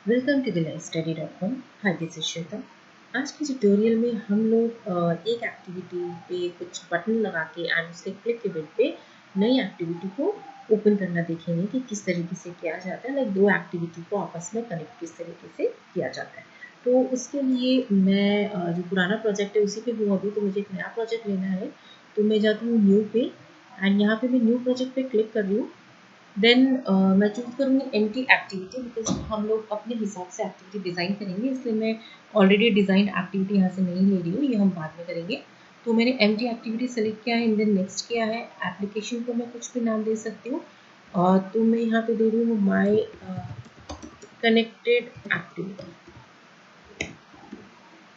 Welcome to theLifeStudy.com। Hi, this is Shweta. आज के tutorial में हम लोग एक एक्टिविटी पे कुछ बटन लगा के एंड उसके क्लिक इवेंट पे नई एक्टिविटी को ओपन करना देखेंगे कि किस तरीके से किया जाता है। लाइक दो एक्टिविटी को आपस में कनेक्ट किस तरीके से किया जाता है। तो उसके लिए मैं जो पुराना प्रोजेक्ट है उसी पे हूँ अभी, तो मुझे एक नया प्रोजेक्ट लेना है। तो मैं जाती हूँ न्यू पे एंड यहाँ पे मैं न्यू प्रोजेक्ट पे क्लिक कर रही हूँ। देन मैं चूज करूँगी एम्प्टी एक्टिविटी, बिकॉज हम लोग अपने हिसाब से एक्टिविटी डिज़ाइन करेंगे, इसलिए मैं ऑलरेडी डिज़ाइन एक्टिविटी यहाँ से नहीं ले रही हूँ, ये हम बाद में करेंगे। तो मैंने एम्प्टी एक्टिविटी सेलेक्ट किया है, देन नेक्स्ट किया है। एप्लीकेशन को मैं कुछ भी नाम दे सकती हूँ, तो मैं यहाँ पे दे रही हूँ माई कनेक्टेड एक्टिविटी।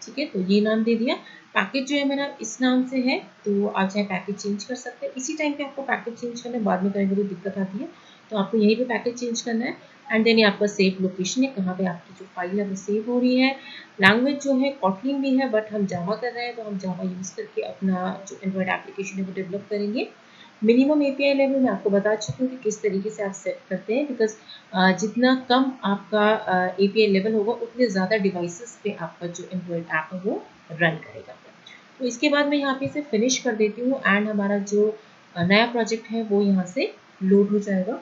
ठीक है, तो ये नाम दे दिया। पैकेज जो है मेरा इस नाम से है, तो आप चाहे पैकेज चेंज कर सकते हैं। इसी टाइम पे आपको पैकेज चेंज करना है, बाद में करेंगे तो दिक्कत आती है, तो आपको यहीं पे पैकेज चेंज करना है। एंड देन ये आपका सेव लोकेशन है, कहाँ पे आपकी जो फाइल है वो सेव हो रही है। लैंग्वेज जो है कॉटलिन भी है, बट हम जावा कर रहे हैं, तो हम जावा यूज़ करके अपना जो एंड्रॉयड एप्लीकेशन है वो डेवलप करेंगे। मिनिमम एपीआई लेवल मैं आपको बता चुकी हूँ कि किस तरीके से आप सेट करते हैं, बिकॉज जितना कम आपका एपीआई लेवल होगा उतने ज़्यादा डिवाइसेस पे आपका जो एंड्रॉयड ऐप है वो रन करेगा। तो इसके बाद मैं यहाँ पे इसे फिनिश कर देती हूँ एंड हमारा जो नया प्रोजेक्ट है वो यहाँ से लोड हो जाएगा।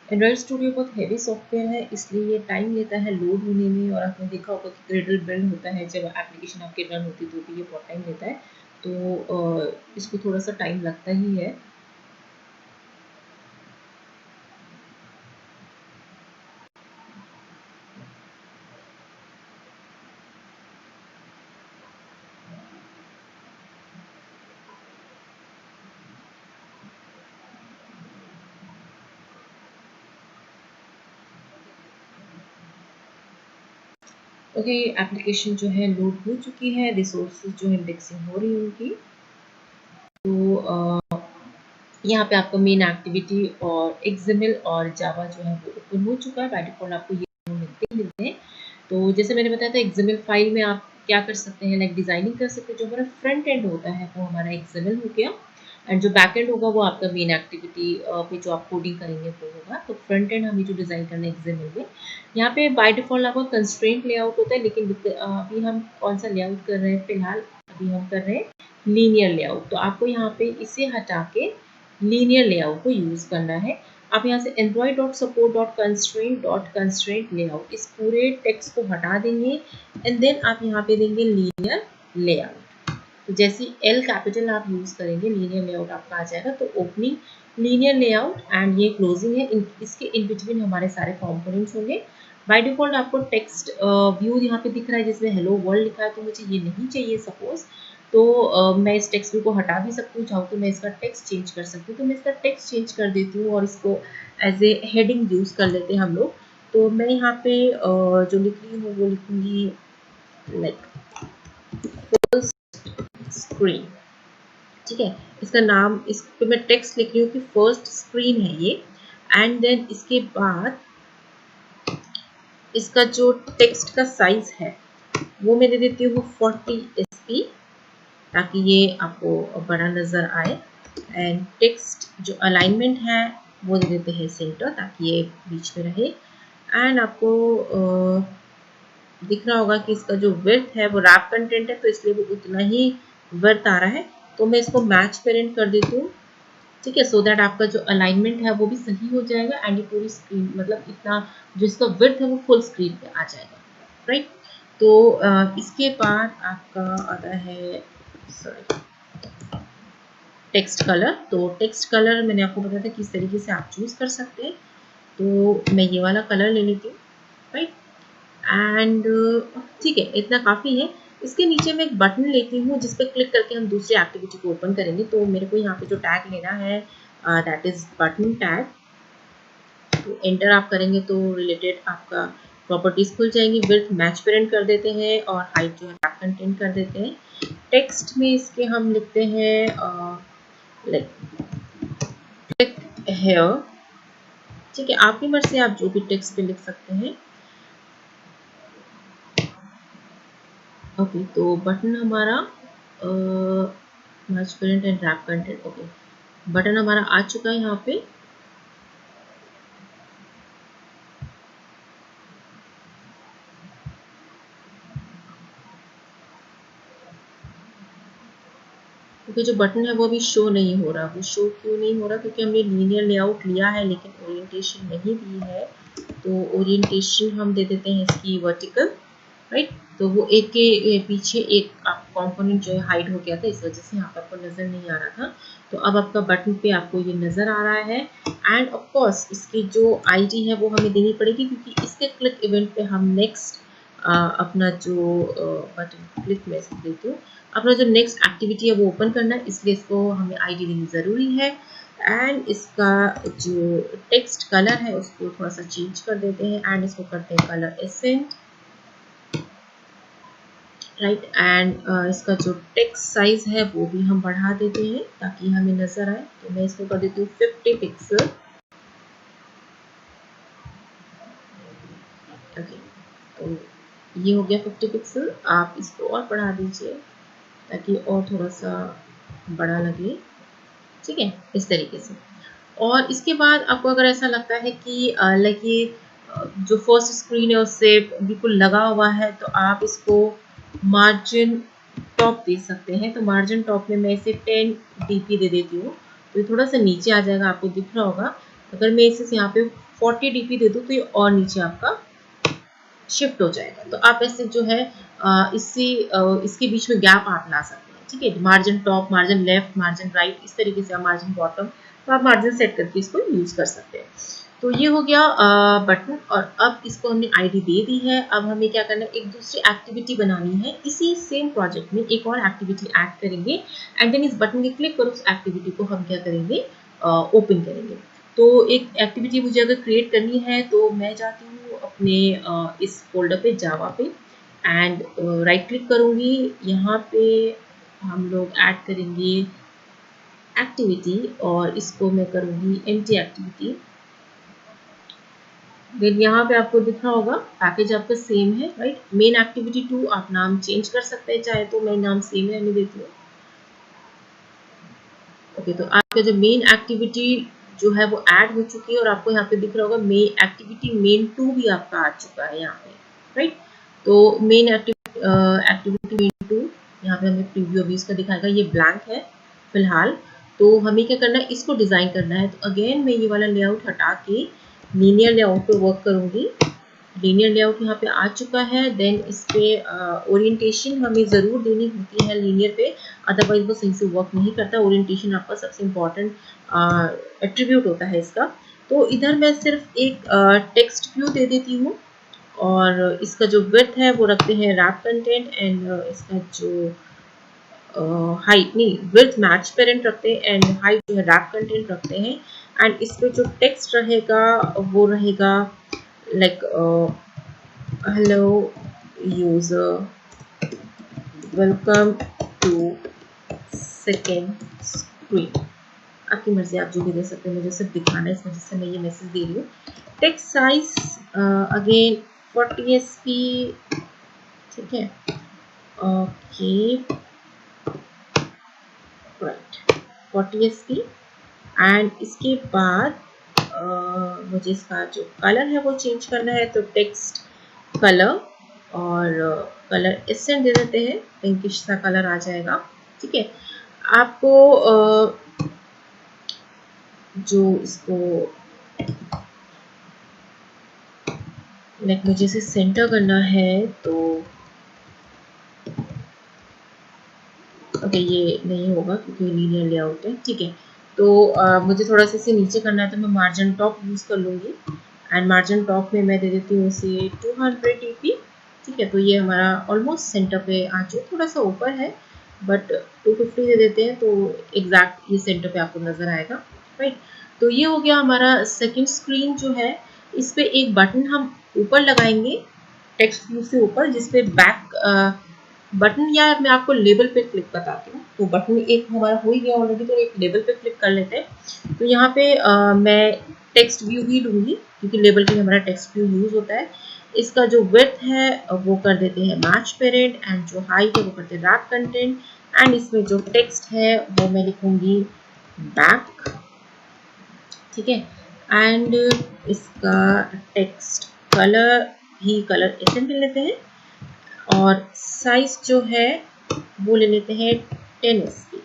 एंड्रॉयड स्टूडियो बहुत हैवी सॉफ्टवेयर है, इसलिए ये टाइम लेता है लोड होने में, और आपने देखा होगा कि ग्रेडल बिल्ड होता है जब एप्लीकेशन आपके रन होती है तो भी ये बहुत टाइम लेता है। तो इसको थोड़ा सा टाइम लगता ही है। ओके, एप्लीकेशन जो है लोड हो चुकी है, रिसोर्सेज जो है इंडेक्सिंग हो रही है उनकी। तो यहाँ पे आपका मेन एक्टिविटी और एक्सएमएल और जावा जो है वो ओपन हो चुका है। बाय डिफॉल्ट आपको ये मिलते हैं। तो जैसे मैंने बताया था, एक्सएमएल फाइल में आप क्या कर सकते हैं, लाइक डिजाइनिंग कर सकते हैं। जो हमारा फ्रंट एंड होता है वो हमारा एक्सएमएल हो गया, एंड जो बैक एंड होगा वो आपका मेन एक्टिविटी पे जो आप कोडिंग करेंगे वो होगा। तो फ्रंट एंड हमें जो डिज़ाइन करना है एक्सएमएल में, यहाँ पे बाय डिफॉल्ट आपका कंस्ट्रेंट लेआउट होता है, लेकिन अभी हम कौन सा लेआउट कर रहे हैं फिलहाल, अभी हम कर रहे हैं लीनियर लेआउट। तो आपको यहाँ पे इसे हटा के लीनियर लेआउट को यूज़ करना है। आप यहाँ से android.support.constraint लेआउट इस पूरे टेक्स्ट को हटा देंगे, एंड देन आप यहाँ पे देंगे लीनियर लेआउट। तो जैसे एल कैपिटल आप यूज़ करेंगे, लीनियर लेआउट आपका आ जाएगा। तो ओपनिंग लीनियर लेआउट एंड ये क्लोजिंग है, इसके इन बिटवीन हमारे सारे कॉम्पोनेंट्स होंगे। बाय डिफॉल्ट आपको टेक्स्ट व्यू यहाँ पे दिख रहा है जिसमें हेलो वर्ल्ड लिखा है, तो मुझे ये नहीं चाहिए सपोज। तो मैं इस टेक्स्ट व्यू को हटा भी सकती हूँ, चाहूँ तो मैं इसका टेक्स्ट चेंज कर सकती हूँ। तो मैं इसका टेक्स्ट चेंज कर देती हूँ और इसको एज ए हेडिंग यूज़ कर लेते हैं हम लोग। तो मैं यहाँ पे जो लिख रही हूँ वो लिखूँगी लाइक स्क्रीन। ठीक है, इसका नाम, इस पे मैं टेक्स्ट लिख रही हूँ कि फर्स्ट स्क्रीन है ये। एंड देन इसके बाद इसका जो टेक्स्ट का साइज है वो मैं दे देती हूँ 40 SP, ताकि ये आपको बड़ा नज़र आए। एंड टेक्स्ट जो अलाइनमेंट है वो दे देते हैं सेंटर, ताकि ये बीच में रहे। एंड आपको दिख रहा होगा कि इसका जो विड्थ है वो रैप कंटेंट है, तो इसलिए वो उतना ही विड्थ आ रहा है। तो मैं इसको मैच पेरेंट कर देती हूँ। ठीक है, सो दैट आपका जो अलाइनमेंट है वो भी सही हो जाएगा, एंड ये पूरी स्क्रीन, मतलब इतना जो इसका विड्थ है वो फुल स्क्रीन पे आ जाएगा। राइट, तो इसके बाद आपका आता है सॉरी टेक्स्ट कलर। तो टेक्स्ट कलर मैंने आपको बताया था किस तरीके से आप चूज़ कर सकते हैं। तो मैं ये वाला कलर ले लेती हूँ। राइट, एंड ठीक है, इतना काफ़ी है। इसके नीचे मैं एक बटन लेती हूँ जिस पर क्लिक करके हम दूसरी एक्टिविटी को ओपन करेंगे। तो मेरे को यहाँ पे जो टैग लेना है दैट इज़ बटन टैग। तो एंटर आप करेंगे तो रिलेटेड आपका प्रॉपर्टीज खुल जाएंगी। विड्थ मैच पेरेंट कर देते हैं और हाइट जो है रैप कंटेंट कर देते हैं। टेक्स्ट में इसके हम लिखते हैं लाइक क्लिक हेयर, ठीक है, आपकी मर्जी, आप जो भी टेक्स्ट पे लिख सकते हैं। ओके, तो बटन हमारा match parent and wrap content, okay, button हमारा आ चुका है यहाँ पे। क्योंकि जो बटन है वो अभी शो नहीं हो रहा। वो शो क्यों नहीं हो रहा? क्योंकि हमने लीनियर लेआउट लिया है लेकिन ओरिएंटेशन नहीं दी है। तो ओरिएंटेशन हम दे देते हैं इसकी वर्टिकल, राइट। तो वो एक के पीछे एक कंपोनेंट जो है हाइड हो गया था, इस वजह से यहाँ पर आपको नज़र नहीं आ रहा था। तो अब आपका बटन पे आपको ये नज़र आ रहा है। एंड ऑफ कोर्स इसकी जो आईडी है वो हमें देनी पड़ेगी, क्योंकि इसके क्लिक इवेंट पे हम नेक्स्ट अपना जो बटन क्लिक में देती हूँ, अपना जो नेक्स्ट एक्टिविटी है वो ओपन करना है, इसलिए इसको हमें आईडी देनी ज़रूरी है। एंड इसका जो टेक्स्ट कलर है उसको थोड़ा सा चेंज कर देते हैं एंड इसको करते हैं कलर एसेंट, राइट। एंड इसका जो टेक्स्ट साइज है वो भी हम बढ़ा देते हैं ताकि हमें नज़र आए। तो मैं इसको कर देती हूँ 50 पिक्सल। ओके, तो ये हो गया 50 पिक्सल। आप इसको और बढ़ा दीजिए ताकि और थोड़ा सा बड़ा लगे, ठीक है, इस तरीके से। और इसके बाद आपको अगर ऐसा लगता है कि लाइक ये जो फर्स्ट स्क्रीन है उससे बिल्कुल लगा हुआ है, तो आप इसको मार्जिन टॉप दे सकते हैं। तो मार्जिन टॉप में मैं इसे 10 dp दे देती हूँ, तो ये थोड़ा सा नीचे आ जाएगा, आपको दिख रहा होगा। अगर मैं इसे यहाँ पे 40 dp दे दूँ तो ये और नीचे आपका शिफ्ट हो जाएगा। तो आप ऐसे जो है इसके बीच में गैप आप ला सकते हैं, ठीक है। Margin top, margin left, margin right, इस तरीके से, मार्जिन बॉटम, तो आप मार्जिन सेट करके इसको यूज कर सकते हैं। तो ये हो गया बटन। और अब इसको हमने आईडी दे दी है। अब हमें क्या करना है, एक दूसरी एक्टिविटी बनानी है। इसी सेम प्रोजेक्ट में एक और एक्टिविटी ऐड करेंगे एंड देन इस बटन के क्लिक पर उस एक्टिविटी को हम क्या करेंगे, ओपन करेंगे। तो एक एक्टिविटी मुझे अगर क्रिएट करनी है तो मैं जाती हूँ अपने इस फोल्डर पे, जावा पे, एंड राइट क्लिक करूँगी। यहाँ पे हम लोग ऐड करेंगे एक्टिविटी और इसको मैं करूँगी एम्प्टी एक्टिविटी। देन यहाँ पे आपको दिख रहा होगा पैकेज आपका सेम है, राइट। मेन एक्टिविटी 2 आप नाम चेंज कर सकते हैं चाहे, तो मैं नाम सेम रहने देती हूँ। ओके, तो आपका जो मेन एक्टिविटी जो है वो ऐड हो चुकी है और आपको यहाँ पे दिख रहा होगा मेन एक्टिविटी मेन 2 भी आपका आ चुका है यहाँ पे, राइट। तो मेन एक्टिविटी मेन 2 यहाँ पे हमें प्रीव्यू अभी इसका दिखाएगा, ये ब्लैंक है फिलहाल। तो हमें क्या करना है, इसको डिज़ाइन करना है। तो अगेन मैं ये वाला लेआउट हटा के लीनियर लेआउट पे वर्क करूँगी। लीनियर लेआउट यहाँ पे आ चुका है। देन इस पे ओरिएंटेशन हमें ज़रूर देनी होती है लीनियर पे, अदरवाइज वो सही से वर्क नहीं करता। ओरिएंटेशन आपका सबसे इम्पॉर्टेंट एट्रीब्यूट होता है इसका। तो इधर मैं सिर्फ एक टेक्स्ट व्यू दे देती हूँ और इसका जो विड्थ है वो रखते हैं रैप कंटेंट एंड इसका जो हाइट नहीं, विड्थ मैच पेरेंट रखते हैं एंड हाइट जो है रैप कंटेंट रखते हैं। एंड इस पे जो टेक्स्ट रहेगा वो रहेगा like hello user, welcome to second screen। आपकी मर्जी, आप जो भी दे सकते हैं, मुझे सिर्फ दिखाना है, इस वजह से मैं ये मैसेज दे रही हूँ। टेक्स्ट साइज अगेन 40 SP, ठीक है, ओके, राइट, 40 SP। एंड इसके बाद मुझे इसका जो कलर है वो चेंज करना है। तो टेक्स्ट कलर और कलर एसेंट दे देते हैं, पिंकिश सा कलर आ जाएगा, ठीक है। आपको जो इसको लाइक मुझे इसे सेंटर करना है, तो ओके ये नहीं होगा क्योंकि लीनियर लेआउट है, ठीक है। तो मुझे थोड़ा सा इसे नीचे करना है, तो मैं मार्जिन टॉप यूज़ कर लूँगी एंड मार्जिन टॉप में मैं दे देती हूँ इसे 200 dp, ठीक है। तो ये हमारा ऑलमोस्ट सेंटर पे आ चुका, थोड़ा सा ऊपर है बट 250 दे देते हैं तो एग्जैक्ट ये सेंटर पे आपको नज़र आएगा, राइट। तो ये हो गया हमारा सेकंड स्क्रीन जो है। इस पे एक बटन हम ऊपर लगाएंगे टेक्स्ट व्यू से ऊपर, जिसपे बैक बटन, या मैं आपको लेबल पे क्लिक बताती हूँ। तो बटन एक हमारा हो ही गया ऑलरेडी, तो एक लेबल पे क्लिक कर लेते हैं। तो यहाँ पे मैं टेक्स्ट व्यू ही लूँगी क्योंकि लेबल पे हमारा टेक्स्ट व्यू यूज होता है। इसका जो विड्थ है वो कर देते हैं मैच पेरेंट, एंड जो हाइट है वो करते हैं रैप कंटेंट, एंड इसमें जो टेक्स्ट है वो मैं लिखूंगी बैक, ठीक है। एंड इसका टेक्स्ट कलर भी कलर एसेंट ले लेते हैं, और साइज जो है वो ले लेते हैं 10 SP,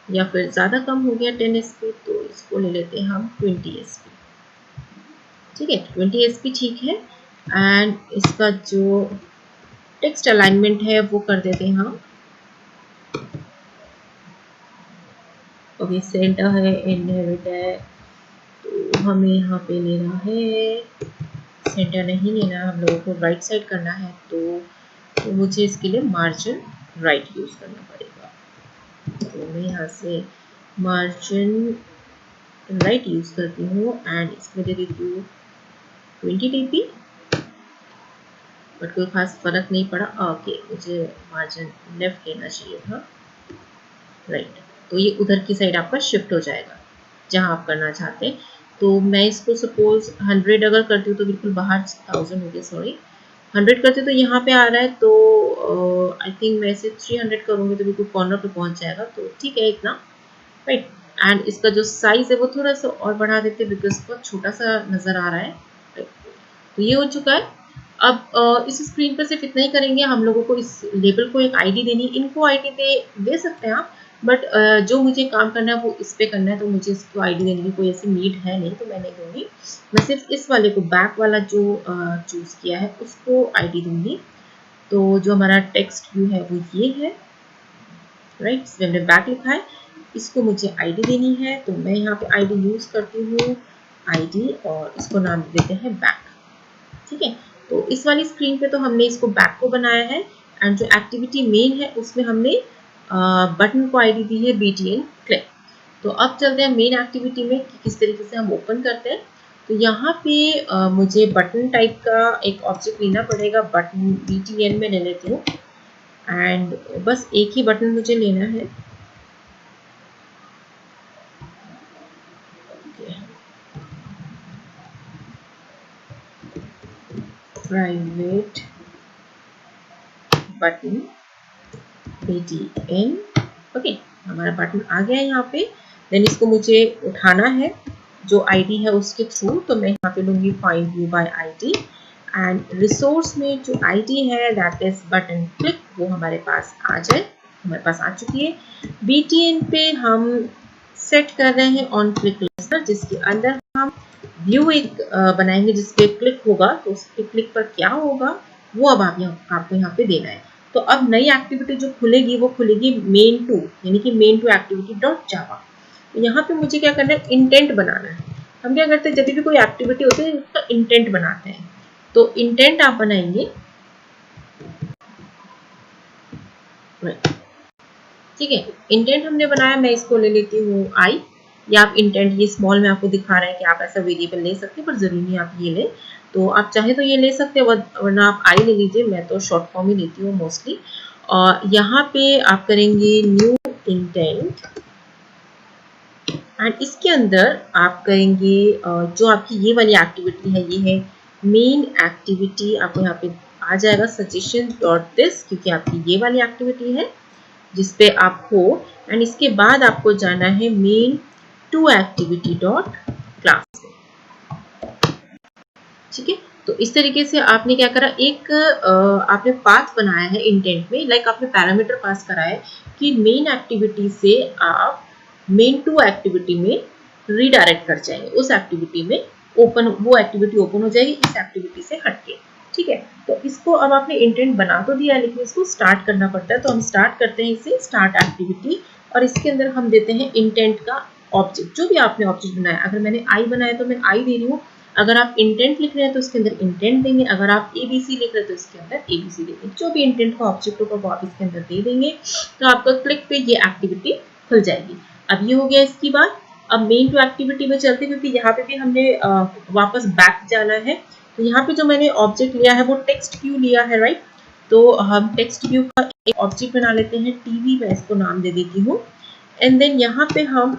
या फिर ज़्यादा कम हो गया 10 SP तो इसको ले लेते हैं हम 20 SP, ठीक है। 20 SP ठीक है। एंड इसका जो टेक्स्ट अलाइनमेंट है वो कर देते हैं हम, ओके, सेंटर है, इनहेरिट है, तो हमें यहाँ पे लेना है, सेंटर नहीं लेना, हम लोगों को राइट साइड करना है, तो मुझे इसके लिए मार्जिन राइट यूज़ करना पड़ेगा। तो मैं यहाँ से मार्जिन राइट यूज़ करती हूँ, एंड इसमें दे देती हूँ 20 dp, बट कोई खास फर्क नहीं पड़ा। ओके, मुझे मार्जिन लेफ्ट लेना चाहिए था, राइट। तो ये उधर की साइड आपका शिफ्ट हो जाएगा जहाँ आप करना चाहते हैं। तो मैं इसको सपोज 100 अगर करती हूँ तो बिल्कुल बाहर 1000 हो गया, सॉरी 100 करते तो यहाँ पे आ रहा है, तो आई थिंक मैं इसे 300 करूँगी तो बिल्कुल कॉर्नर पे पहुँच जाएगा, तो ठीक है इतना, राइट। एंड इसका जो साइज है वो थोड़ा सा और बढ़ा देते हैं बिकॉज बहुत छोटा सा नज़र आ रहा है, राइट। तो ये हो चुका है। अब इस स्क्रीन पर सिर्फ इतना ही करेंगे, हम लोगों को इस लेबल को एक आईडी देनी, इनको आईडी दे सकते हैं आप, बट जो मुझे काम करना है वो इस पे करना है, तो मुझे इसको आईडी देने की कोई ऐसी नीड है नहीं, तो मैं नहीं दूंगी। मैं सिर्फ इस वाले को, बैक वाला जो चूज़ किया है उसको आईडी दूंगी। तो जो हमारा टेक्स्ट व्यू है वो ये है, राइट, इसमें हमने बैक लिखा है, इसको मुझे आईडी देनी है, तो मैं यहाँ पे आईडी यूज़ करती हूँ, आईडी, और इसको नाम देते हैं बैक, ठीक है। तो इस वाली स्क्रीन पे तो हमने इसको बैक को बनाया है, एंड जो एक्टिविटी मेन है उसमें हमने बटन को आईडी दी है BTN क्लिक। तो अब चलते हैं मेन एक्टिविटी में कि किस तरीके से हम ओपन करते हैं। तो यहाँ पे मुझे बटन टाइप का एक ऑब्जेक्ट लेना पड़ेगा, बटन BTN में ले लेती हूँ, एंड बस एक ही बटन मुझे लेना है, प्राइवेट बटन BTN, ओके, हमारा बटन आ गया है यहाँ पे। देन इसको मुझे उठाना है जो आईडी है उसके थ्रू, तो मैं यहाँ पे लूँगी find view by ID, and resource में जो आईडी है दैट इज बटन क्लिक, वो हमारे पास आ जाए, हमारे पास आ चुकी है। BTN पे हम सेट कर रहे हैं ऑन क्लिक लिस्टर, जिसके अंदर हम व्यू एक बनाएंगे जिसपे क्लिक होगा, तो उसके क्लिक पर क्या होगा वो अब आपको यहाँ पे देना है। तो अब नई एक्टिविटी जो खुलेगी वो खुलेगी main2, यानी कि main2 एक्टिविटी डॉट जावा। तो यहाँ पे मुझे क्या करना है, इंटेंट बनाना है। हम क्या करते हैं, जब भी कोई एक्टिविटी होती है उसका इंटेंट बनाते हैं, तो इंटेंट आप बनाएंगे, ठीक है। इंटेंट हमने बनाया, मैं इसको ले लेती हूँ आई, या आप इंटेंट, ये स्मॉल में आपको दिखा रहा है कि आप ऐसा वेरिएबल ले सकते हैं, पर जरूरी नहीं आप ये लें, तो आप चाहे तो ये ले सकते हैं, वरना आप आई ले लीजिए, मैं तो शॉर्ट फॉर्म ही लेती हूँ मोस्टली। और यहाँ पे आप करेंगे न्यू इंटेंट, एंड इसके अंदर आप करेंगे जो आपकी ये वाली एक्टिविटी है, ये है मेन एक्टिविटी, आपको यहाँ पे आ जाएगा सजेशन डॉट दिस, क्योंकि आपकी ये वाली एक्टिविटी है जिसपे आप हो, एंड इसके बाद आपको जाना है main2 एक्टिविटी डॉट क्लास, ठीक है। तो इस तरीके से आपने क्या करा, एक आपने पाथ बनाया है इंटेंट में, लाइक आपने पैरामीटर पास करा है कि मेन एक्टिविटी से आप main2 एक्टिविटी में रीडायरेक्ट कर जाएंगे, उस एक्टिविटी में ओपन, वो एक्टिविटी ओपन हो जाएगी इस एक्टिविटी से हटके, ठीक है। तो इसको अब आपने इंटेंट बना तो दिया, लेकिन इसको स्टार्ट करना पड़ता है, तो हम स्टार्ट करते हैं इसे स्टार्ट एक्टिविटी, और इसके अंदर हम देते हैं इंटेंट का ऑब्जेक्ट, जो भी आपने ऑब्जेक्ट बनाया। अगर मैंने आई बनाया तो मैं आई दे रही हूँ, अगर आप इंटेंट लिख रहे हैं तो इसके अंदर इंटेंट देंगे, अगर आप ABC लिख रहे हैं तो इसके अंदर ABC देंगे, जो भी इंटेंट का ऑब्जेक्ट होगा वो आप इसके अंदर दे देंगे, तो आपका क्लिक पे ये एक्टिविटी खुल जाएगी। अब ये हो गया इसकी बात। अब मेन टू एक्टिविटी में चलते, क्योंकि यहाँ पे भी हमने वापस बैक जाना है। तो यहाँ पे जो मैंने ऑब्जेक्ट लिया है वो टेक्स्ट व्यू लिया है, राइट। तो हम टेक्स्ट व्यू का एक ऑब्जेक्ट बना लेते हैं, टीवी, मैं इसको नाम दे देती हूँ। एंड देन यहाँ पे हम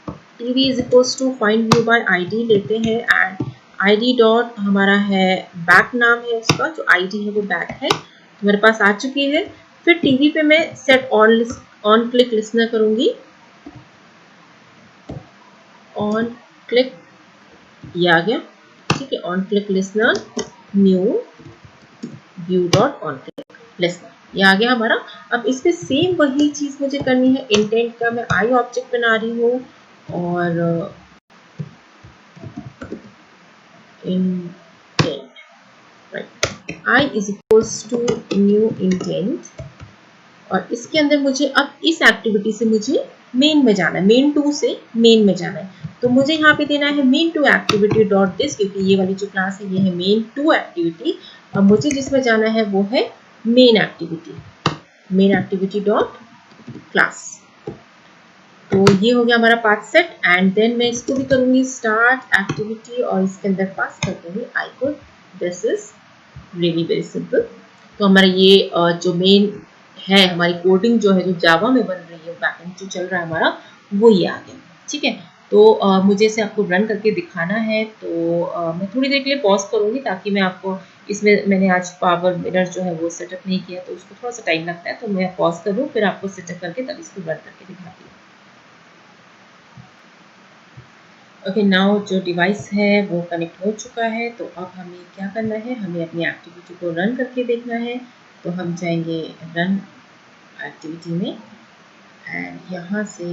TV is equals to find view by ID लेते हैं, एंड आईडी डॉट हमारा है बैक, नाम है उसका, जो आईडी है वो बैक है, तो मेरे पास आ चुकी है। फिर टीवी पे मैं सेट ऑन क्लिक लिसनर करूंगी, ऑन क्लिक, ये आ गया, ठीक है। On click listener, new view dot on click listener, ये आ गया हमारा। अब इस पे सेम वही चीज मुझे करनी है। इंटेंट का मैं आई ऑब्जेक्ट बना रही हूँ, और intent, right, I is equals to new intent, और इसके अंदर मुझे अब इस एक्टिविटी से मुझे मेन में जाना है, मेन टू से मेन में जाना है। तो मुझे यहाँ पे देना है main two activity dot this, क्योंकि ये वाली जो क्लास है ये है मेन टू एक्टिविटी। अब मुझे जिसमें जाना है वो है मेन एक्टिविटी डॉट क्लास। तो ये हो गया हमारा पाथ सेट, एंड देन मैं इसको भी करूंगी स्टार्ट एक्टिविटी, और इसके अंदर पास कर दूंगी I code. This is really very simple. तो हमारा ये जो मेन है, हमारी कोडिंग जो है, जो जावा में बन रही है, बैकएंड जो चल रहा है हमारा, वो ये आ गया, ठीक है। तो मुझे इसे आपको रन करके दिखाना है, तो मैं थोड़ी देर के लिए पॉज करूंगी, ताकि मैं आपको इसमें, मैंने आज पावर मिरर जो है वो सेटअप नहीं किया, तो उसको थोड़ा सा टाइम लगता है, तो मैं पॉज करूँ, फिर आपको सेटअप करके तब इसको रन करके दिखाती हूँ। ओके, नाउ जो डिवाइस है वो कनेक्ट हो चुका है। तो अब हमें क्या करना है, हमें अपनी एक्टिविटी को रन करके देखना है। तो हम जाएंगे रन एक्टिविटी में, एंड यहाँ से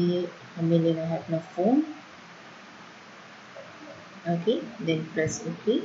हमें लेना है अपना phone. Okay, then press okay.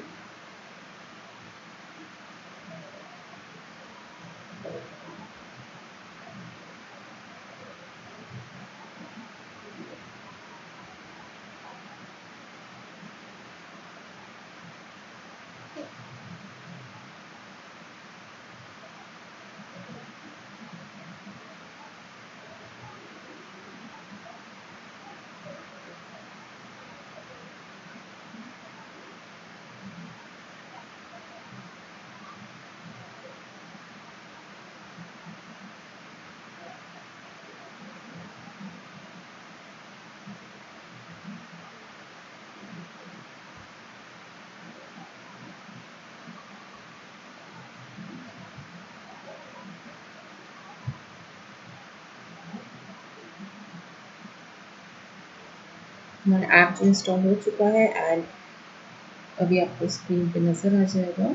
हमारा ऐप जो इंस्टॉल हो चुका है, एंड अभी आपको स्क्रीन पे नजर आ जाएगा।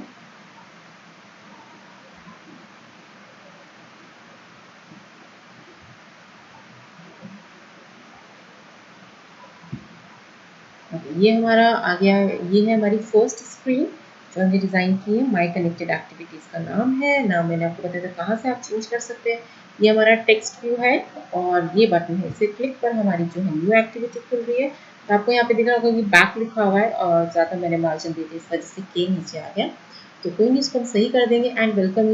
ये हमारा आ गया, ये है हमारी फर्स्ट स्क्रीन जो हमने डिज़ाइन की है। माई कनेक्टेड एक्टिविटीज़ का नाम है, नाम मैंने आपको बताया था कहाँ से आप चेंज कर सकते हैं। ये हमारा टेक्स्ट व्यू है, और ये बटन है, इसे क्लिक पर हमारी जो है न्यू एक्टिविटी खुल रही है। तो आपको यहाँ पे दिख रहा होगा कि बैक लिखा हुआ है, और ज़्यादा मैंने मार्जिन दे दी, इस वजह से के नीचे आ गया। तो कोई नहीं, इसको हम सही कर देंगे। And welcome,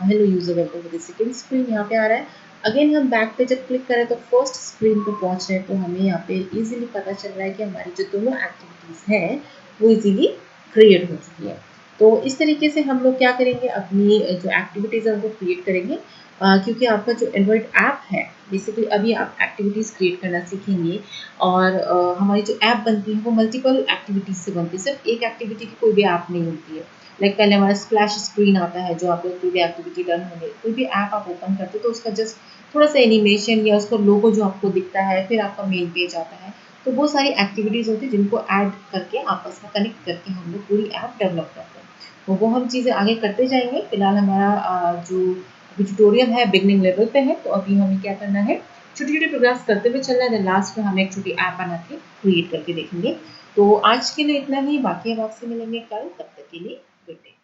hello user, welcome to the second screen यहाँ पे आ रहा है। अगेन हम बैक पे जब क्लिक करें तो फर्स्ट स्क्रीन पे पहुंच रहे हैं, तो हमें यहाँ पे इजीली पता चल रहा है कि हमारी जो दोनों एक्टिविटीज़ हैं वो इजीली क्रिएट हो चुकी है। तो इस तरीके से हम लोग क्या करेंगे, अपनी जो एक्टिविटीज़ है उनको क्रिएट करेंगे। क्योंकि आपका जो एंड्रॉइड ऐप है, बेसिकली अभी आप एक्टिविटीज़ क्रिएट करना सीखेंगे, और हमारी जो ऐप बनती है वो मल्टीपल एक्टिविटीज़ से बनती है, सिर्फ एक एक्टिविटी की कोई भी ऐप नहीं होती है। लाइक पहले हमारा स्प्लैश स्क्रीन आता है, जो आप कोई भी एक्टिविटी रन होने, कोई भी ऐप आप ओपन करते हो तो उसका जस्ट थोड़ा सा एनिमेशन या उसका लोगो जो आपको दिखता है, फिर आपका मेन पेज आता है। तो वो सारी एक्टिविटीज़ होती है जिनको ऐड करके आपस में कनेक्ट करके हम लोग पूरी ऐप डेवलप करते हैं। तो वो हम चीज़ें आगे करते जाएंगे। फिलहाल हमारा जो अभी ट्यूटोरियल है बिगनिंग लेवल पे है, तो अभी हमें क्या करना है, छोटे छोटे प्रोग्राम्स करते हुए चलना है। लास्ट में हम एक छोटी ऐप बना के क्रिएट करके देखेंगे। तो आज के लिए इतना ही, बाकी अब आपसे मिलेंगे कल, तब तक के लिए गुड डे।